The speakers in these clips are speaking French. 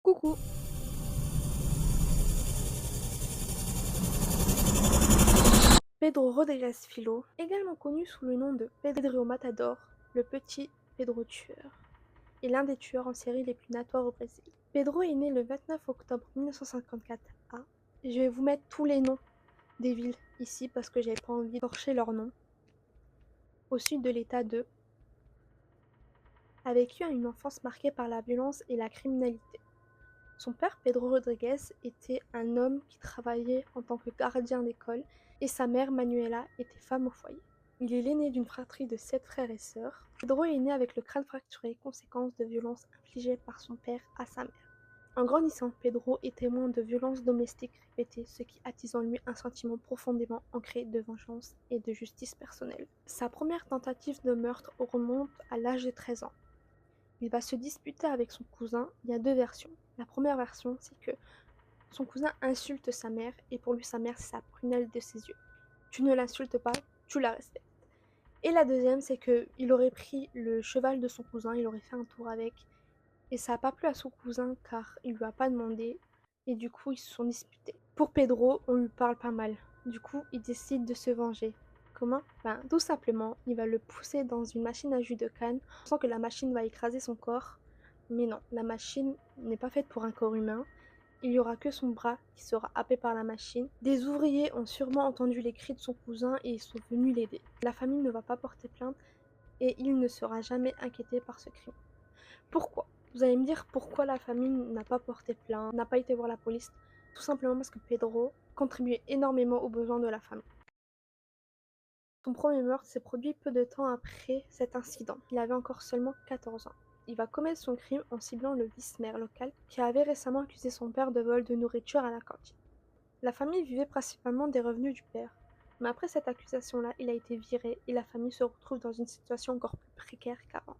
Coucou! Pedro Rodrigues Filho, également connu sous le nom de Pedro Matador, le petit Pedro tueur, est l'un des tueurs en série les plus notoires au Brésil. Pedro est né le 29 octobre 1954 à... Je vais vous mettre tous les noms des villes ici parce que j'avais pas envie d'écorcher leurs noms. Au sud de l'état de... a vécu une enfance marquée par la violence et la criminalité. Son père, Pedro Rodrigues, était un homme qui travaillait en tant que gardien d'école et sa mère, Manuela, était femme au foyer. Il est l'aîné d'une fratrie de 7 frères et sœurs. Pedro est né avec le crâne fracturé, conséquence de violences infligées par son père à sa mère. En grandissant, Pedro est témoin de violences domestiques répétées, ce qui attise en lui un sentiment profondément ancré de vengeance et de justice personnelle. Sa première tentative de meurtre remonte à l'âge de 13 ans. Il va se disputer avec son cousin. Il y a deux versions. La première version, c'est que son cousin insulte sa mère et pour lui, sa mère, c'est sa prunelle de ses yeux. Tu ne l'insultes pas, tu la respectes. Et la deuxième, c'est qu'il aurait pris le cheval de son cousin, il aurait fait un tour avec, et ça n'a pas plu à son cousin car il lui a pas demandé, et du coup, ils se sont disputés. Pour Pedro, on lui parle pas mal. Du coup, il décide de se venger. Comment? Tout simplement, il va le pousser dans une machine à jus de canne, pensant que la machine va écraser son corps. Mais non, la machine n'est pas faite pour un corps humain. Il n'y aura que son bras qui sera happé par la machine. Des ouvriers ont sûrement entendu les cris de son cousin et ils sont venus l'aider. La famille ne va pas porter plainte et il ne sera jamais inquiété par ce crime. Pourquoi? Vous allez me dire pourquoi la famille n'a pas porté plainte, n'a pas été voir la police. Tout simplement parce que Pedro contribuait énormément aux besoins de la famille. Son premier meurtre s'est produit peu de temps après cet incident. Il avait encore seulement 14 ans. Il va commettre son crime en ciblant le vice-maire local qui avait récemment accusé son père de vol de nourriture à la cantine. La famille vivait principalement des revenus du père. Mais après cette accusation-là, il a été viré et la famille se retrouve dans une situation encore plus précaire qu'avant.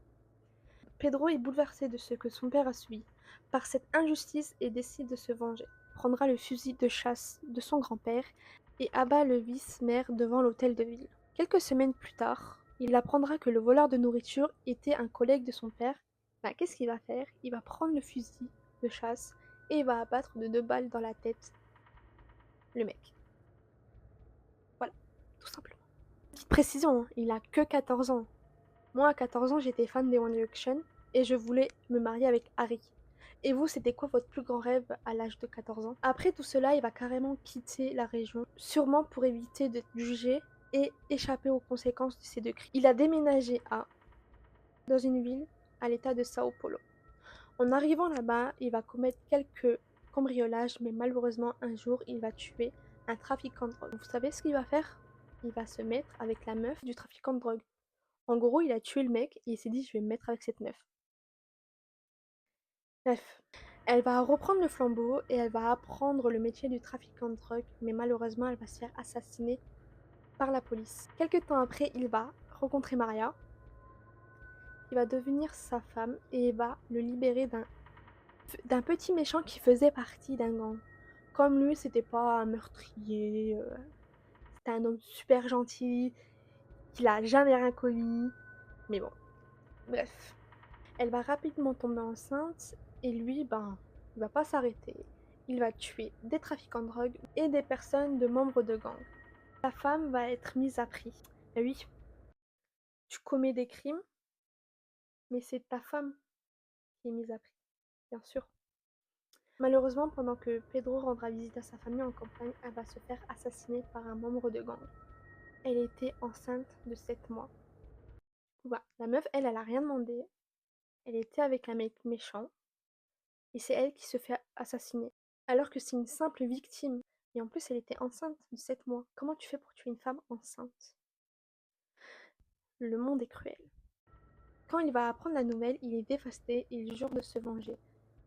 Pedro est bouleversé de ce que son père a subi, par cette injustice et décide de se venger. Il prendra le fusil de chasse de son grand-père et abat le vice-maire devant l'hôtel de ville. Quelques semaines plus tard, il apprendra que le voleur de nourriture était un collègue de son père. Qu'est-ce qu'il va faire? Il va prendre le fusil de chasse et il va abattre de 2 balles dans la tête le mec. Voilà, tout simplement. Petite précision, hein, il a que 14 ans. Moi, à 14 ans, j'étais fan des One Direction et je voulais me marier avec Harry. Et vous, c'était quoi votre plus grand rêve à l'âge de 14 ans? Après tout cela, il va carrément quitter la région, sûrement pour éviter d'être jugé et échapper aux conséquences de ces deux crimes. Il a déménagé dans une ville à l'état de Sao Paulo. En arrivant là-bas, il va commettre quelques cambriolages, mais malheureusement, un jour, il va tuer un trafiquant de drogue. Vous savez ce qu'il va faire? Il va se mettre avec la meuf du trafiquant de drogue. En gros, il a tué le mec et il s'est dit je vais me mettre avec cette meuf. Bref, elle va reprendre le flambeau et elle va apprendre le métier du trafiquant de drogue, mais malheureusement, elle va se faire assassiner par la police. Quelques temps après, il va rencontrer Maria, qui va devenir sa femme et va le libérer d'un petit méchant qui faisait partie d'un gang. Comme lui, c'était pas un meurtrier, c'était un homme super gentil, qui a jamais rien commis. Mais bon, bref. Elle va rapidement tomber enceinte et lui, il va pas s'arrêter. Il va tuer des trafiquants de drogue et des personnes de membres de gangs. La femme va être mise à prix. Et oui, tu commets des crimes, mais c'est ta femme qui est mise à prix, bien sûr. Malheureusement, pendant que Pedro rendra visite à sa famille en campagne, elle va se faire assassiner par un membre de gang. Elle était enceinte de 7 mois. La meuf, elle a rien demandé. Elle était avec un mec méchant. Et c'est elle qui se fait assassiner. Alors que c'est une simple victime. Et en plus, elle était enceinte de 7 mois. Comment tu fais pour tuer une femme enceinte? Le monde est cruel. Quand il va apprendre la nouvelle, il est dévasté et il jure de se venger.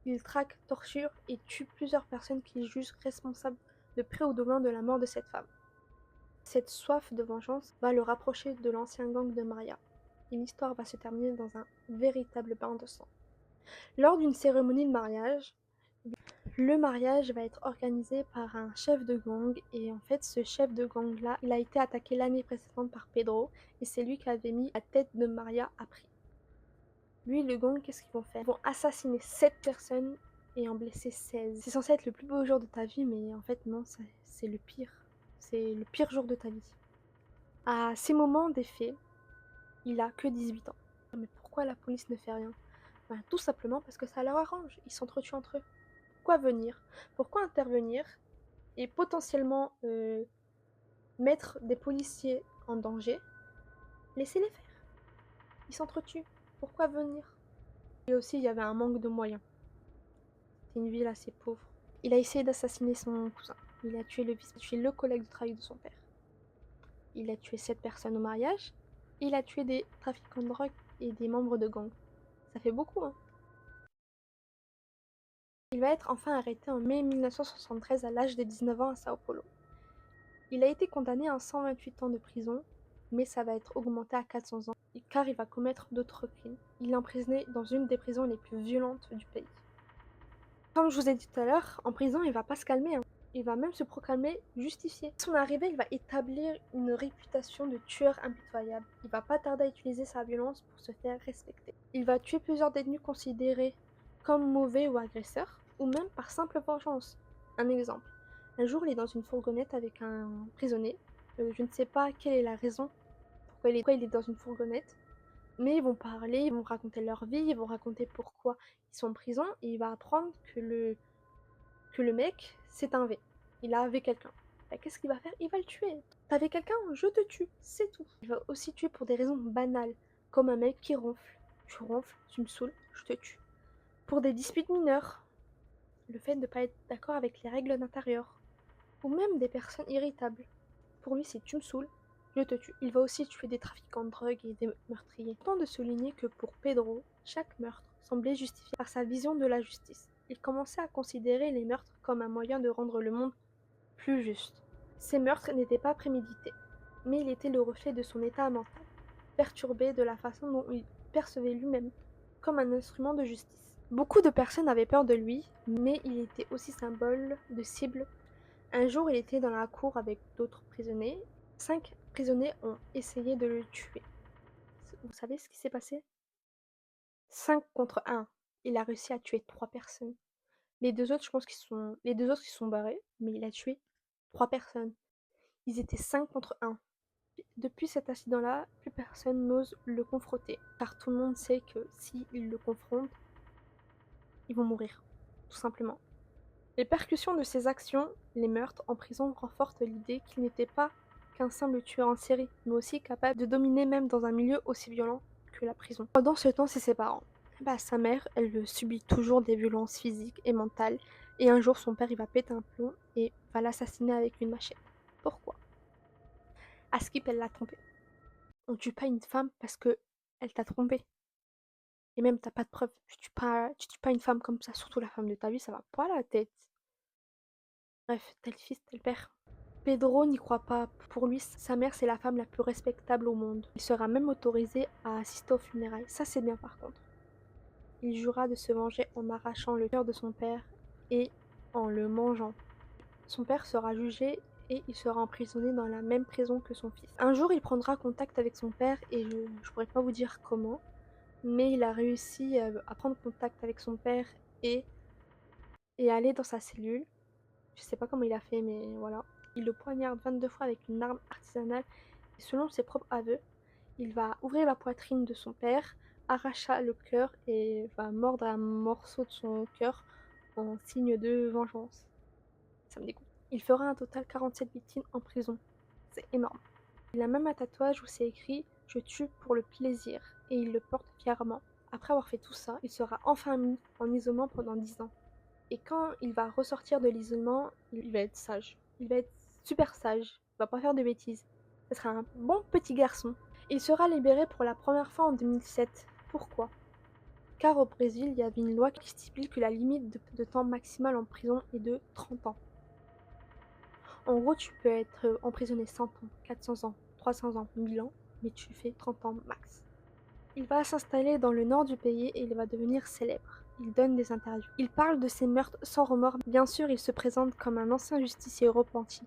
Il traque, torture et tue plusieurs personnes qu'il juge responsables de près ou de loin de la mort de cette femme. Cette soif de vengeance va le rapprocher de l'ancien gang de Maria. Et l'histoire va se terminer dans un véritable bain de sang. Lors d'une cérémonie de mariage, le mariage va être organisé par un chef de gang et en fait ce chef de gang là, il a été attaqué l'année précédente par Pedro et c'est lui qui avait mis la tête de Maria à prix. Lui le gang, qu'est-ce qu'ils vont faire? Ils vont assassiner 7 personnes et en blesser 16. C'est censé être le plus beau jour de ta vie, mais en fait non, c'est le pire. C'est le pire jour de ta vie. À ces moments des faits, il a que 18 ans. Mais pourquoi la police ne fait rien? Ben, tout simplement parce que ça leur arrange, ils s'entretuent entre eux. Pourquoi venir? Pourquoi intervenir et potentiellement mettre des policiers en danger? Laissez-les faire. Ils s'entretuent. Pourquoi venir? Et aussi, il y avait un manque de moyens. C'était une ville assez pauvre. Il a essayé d'assassiner son cousin. Il a tué le collègue de travail de son père. Il a tué 7 personnes au mariage. Il a tué des trafiquants de drogue et des membres de gangs. Ça fait beaucoup, hein. Il va être enfin arrêté en mai 1973 à l'âge de 19 ans à Sao Paulo. Il a été condamné à 128 ans de prison, mais ça va être augmenté à 400 ans, car il va commettre d'autres crimes. Il est emprisonné dans une des prisons les plus violentes du pays. Comme je vous ai dit tout à l'heure, en prison, il va pas se calmer, hein. Il va même se proclamer justifié. À son arrivée, il va établir une réputation de tueur impitoyable. Il va pas tarder à utiliser sa violence pour se faire respecter. Il va tuer plusieurs détenus considérés comme mauvais ou agresseurs, ou même par simple vengeance. Un exemple. Un jour, il est dans une fourgonnette avec un prisonnier. Je ne sais pas quelle est la raison pourquoi il est dans une fourgonnette. Mais ils vont parler, ils vont raconter leur vie, ils vont raconter pourquoi ils sont en prison. Et il va apprendre que le mec, c'est un V. Il a V quelqu'un. Bah, qu'est-ce qu'il va faire? Il va le tuer. T'avais quelqu'un, je te tue. C'est tout. Il va aussi tuer pour des raisons banales. Comme un mec qui ronfle. Tu ronfles, tu me saoules, je te tue. Pour des disputes mineures. Le fait de ne pas être d'accord avec les règles d'intérieur. Ou même des personnes irritables. Pour lui, c'est tu me saoules, je te tue. Il va aussi tuer des trafiquants de drogue et des meurtriers. Important de souligner que pour Pedro, chaque meurtre semblait justifié par sa vision de la justice. Il commençait à considérer les meurtres comme un moyen de rendre le monde plus juste. Ces meurtres n'étaient pas prémédités, mais il était le reflet de son état mental, perturbé de la façon dont il percevait lui-même comme un instrument de justice. Beaucoup de personnes avaient peur de lui, mais il était aussi symbole de cible. Un jour, il était dans la cour avec d'autres prisonniers. 5 prisonniers ont essayé de le tuer. Vous savez ce qui s'est passé? 5 contre 1. Il a réussi à tuer 3 personnes. Les deux autres, je pense les deux autres, ils sont barrés, mais il a tué 3 personnes. Ils étaient 5 contre 1. Depuis cet incident-là, plus personne n'ose le confronter, car tout le monde sait que s'ils le confrontent, ils vont mourir, tout simplement. Les percussions de ses actions, les meurtres en prison renforcent l'idée qu'il n'était pas qu'un simple tueur en série, mais aussi capable de dominer même dans un milieu aussi violent que la prison. Pendant ce temps, c'est ses parents. Sa mère, elle subit toujours des violences physiques et mentales, et un jour son père il va péter un plomb et va l'assassiner avec une machette. Pourquoi? À Skip, elle l'a trompé. On tue pas une femme parce que elle t'a trompé. Et même t'as pas de preuves. Tu tues pas une femme comme ça, surtout la femme de ta vie, ça va pas la tête. Bref, tel fils, tel père. Pedro n'y croit pas. Pour lui, sa mère, c'est la femme la plus respectable au monde. Il sera même autorisé à assister aux funérailles. Ça, c'est bien par contre. Il jura de se venger en arrachant le cœur de son père et en le mangeant. Son père sera jugé et il sera emprisonné dans la même prison que son fils. Un jour, il prendra contact avec son père et je pourrais pas vous dire comment, mais il a réussi à prendre contact avec son père et, et aller dans sa cellule. Je sais pas comment il a fait, mais voilà. Il le poignarde 22 fois avec une arme artisanale et selon ses propres aveux, il va ouvrir la poitrine de son père, arracha le cœur et va mordre un morceau de son cœur en signe de vengeance. Ça me dégoûte. Il fera un total 47 victimes en prison. C'est énorme. Il a même un tatouage où c'est écrit «Je tue pour le plaisir» et il le porte fièrement. Après avoir fait tout ça, il sera enfin mis en isolement pendant 10 ans. Et quand il va ressortir de l'isolement, il va être sage. Il va être super sage. Il va pas faire de bêtises. Ce sera un bon petit garçon. Il sera libéré pour la première fois en 2007. Pourquoi? Car au Brésil, il y avait une loi qui stipule que la limite de temps maximal en prison est de 30 ans. En gros, tu peux être emprisonné 100 ans, 400 ans, 300 ans, 1000 ans, mais tu fais 30 ans max. Il va s'installer dans le nord du pays et il va devenir célèbre. Il donne des interviews. Il parle de ses meurtres sans remords. Bien sûr, il se présente comme un ancien justicier repenti.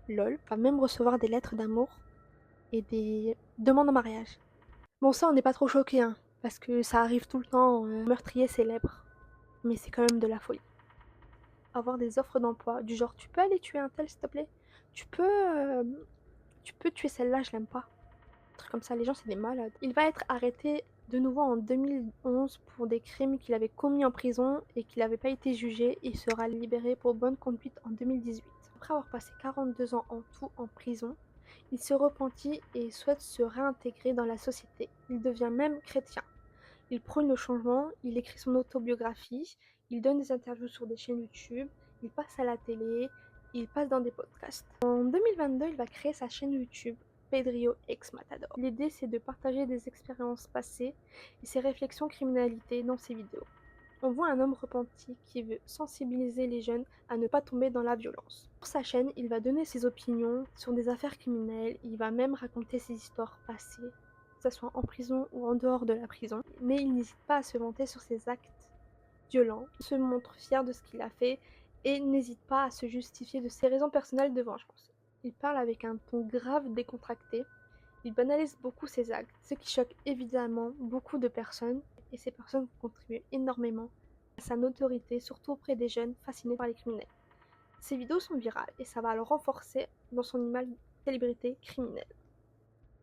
LOL va même recevoir des lettres d'amour et des demandes en mariage. Bon, ça, on n'est pas trop choqués, hein, parce que ça arrive tout le temps, meurtrier célèbre. Mais c'est quand même de la folie. avoir des offres d'emploi du genre: «Tu peux aller tuer un tel, s'il te plaît? Tu peux, tu peux tuer celle-là, je l'aime pas». Trucs comme ça, les gens, c'est des malades. Il va être arrêté de nouveau en 2011 pour des crimes qu'il avait commis en prison et qu'il n'avait pas été jugé. Il sera libéré pour bonne conduite en 2018. Après avoir passé 42 ans en tout en prison, il se repentit et souhaite se réintégrer dans la société. Il devient même chrétien. Il prône le changement, il écrit son autobiographie, il donne des interviews sur des chaînes YouTube, il passe à la télé, il passe dans des podcasts. En 2022, il va créer sa chaîne YouTube Pedrio Ex Matador. L'idée, c'est de partager des expériences passées et ses réflexions criminalité dans ses vidéos. On voit un homme repenti qui veut sensibiliser les jeunes à ne pas tomber dans la violence. Sur sa chaîne, il va donner ses opinions sur des affaires criminelles, il va même raconter ses histoires passées, que ce soit en prison ou en dehors de la prison, mais il n'hésite pas à se vanter sur ses actes violents, il se montre fier de ce qu'il a fait et n'hésite pas à se justifier de ses raisons personnelles de vengeance. Il parle avec un ton grave décontracté, il banalise beaucoup ses actes, ce qui choque évidemment beaucoup de personnes, et ces personnes contribuent énormément à sa notoriété, surtout auprès des jeunes fascinés par les criminels. Ces vidéos sont virales et ça va le renforcer dans son image de célébrité criminelle.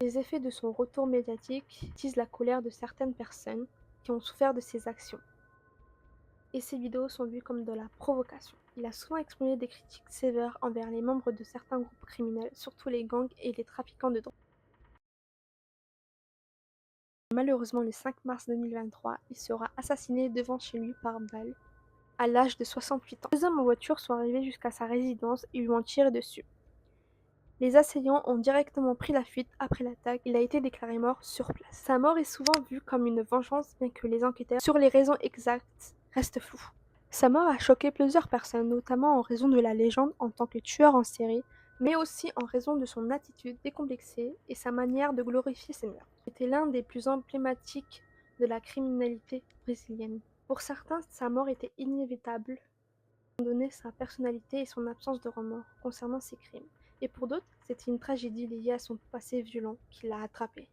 Les effets de son retour médiatique attisent la colère de certaines personnes qui ont souffert de ses actions. Et ces vidéos sont vues comme de la provocation. Il a souvent exprimé des critiques sévères envers les membres de certains groupes criminels, surtout les gangs et les trafiquants de drogue. Malheureusement, le 5 mars 2023, il sera assassiné devant chez lui par balle, à l'âge de 68 ans. Deux hommes en voiture sont arrivés jusqu'à sa résidence et lui ont tiré dessus. Les assaillants ont directement pris la fuite après l'attaque. Il a été déclaré mort sur place. Sa mort est souvent vue comme une vengeance, bien que les enquêteurs sur les raisons exactes restent flous. Sa mort a choqué plusieurs personnes, notamment en raison de la légende en tant que tueur en série, mais aussi en raison de son attitude décomplexée et sa manière de glorifier ses meurtres. Il était l'un des plus emblématiques de la criminalité brésilienne. Pour certains, sa mort était inévitable, étant donné sa personnalité et son absence de remords concernant ses crimes. Et pour d'autres, c'était une tragédie liée à son passé violent qui l'a attrapé.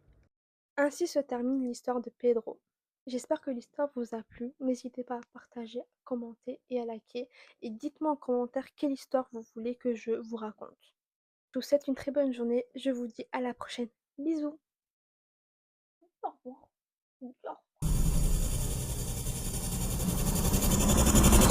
Ainsi se termine l'histoire de Pedro. J'espère que l'histoire vous a plu. N'hésitez pas à partager, à commenter et à liker. Et dites-moi en commentaire quelle histoire vous voulez que je vous raconte. Je vous souhaite une très bonne journée. Je vous dis à la prochaine. Bisous. Au revoir.